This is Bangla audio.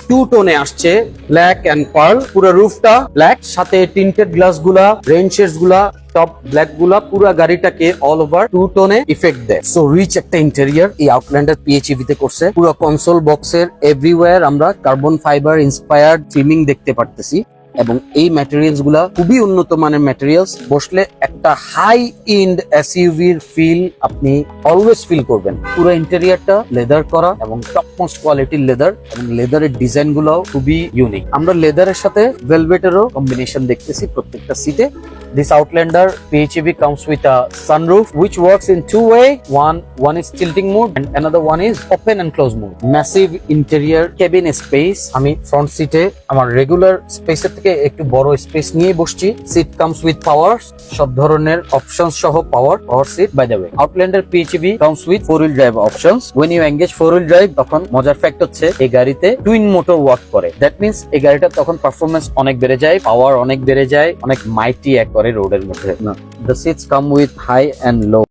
টু টোনে আসছে, ব্ল্যাক এন্ড পার্ল। পুরো রুফটা ব্ল্যাক, সাথে টিন্টেড গ্লাস গুলা, রেইন শেডস গুলা, টপ ব্ল্যাক গুলা পুরো গাড়িটাকে অল ওভার টু টোনে ইফেক্ট দেয়। সো রিচ একটা ইন্টেরিয়র এই আউটল্যান্ডার PHEV তে করছে। পুরো কনসোল বক্সের এভরিওয়্যার আমরা কার্বন ফাইবার ইন্সপায়ার্ড ট্রিমিং দেখতে পারতেছি, এবং এই ম্যাটেরিয়ালস গুলা খুবই উন্নত মানের ম্যাটেরিয়ালস। বসলে একটা হাই এন্ড SUV এর ফিল আপনি অলওয়েজ ফিল করবেন। পুরো ইন্টেরিয়রটা লেদার করা এবং টপ মোস্ট কোয়ালিটির লেদার, এবং লেদারের ডিজাইন গুলাও খুবই ইউনিক। আমরা লেদারের সাথে ভেলভেটেরও কম্বিনেশন দেখতেছি প্রত্যেকটা সিটে। This Outlander PHEV comes with a sunroof which works in two way. One is tilting mode and another one is open and close mode. Massive interior cabin space. আমি front seat এ আমার রেগুলার স্পেসের থেকে একটু বড় স্পেস নিয়ে বসছি। Seat comes with power, সব ধরনের অপশনস সহ power seat. By the way, Outlander PHEV comes with 4-wheel drive options. When you engage 4-wheel drive, তখন মজার ফ্যাক্ট হচ্ছে এই গাড়িতে টুইন মোটর ওয়ার্ক করে। That means এই গাড়িটা তখন পারফরমেন্স অনেক বেড়ে যায়, পাওয়ার অনেক বেড়ে যায়, অনেক মাইটি এক করে রোডের মধ্যে। The seats come with high and low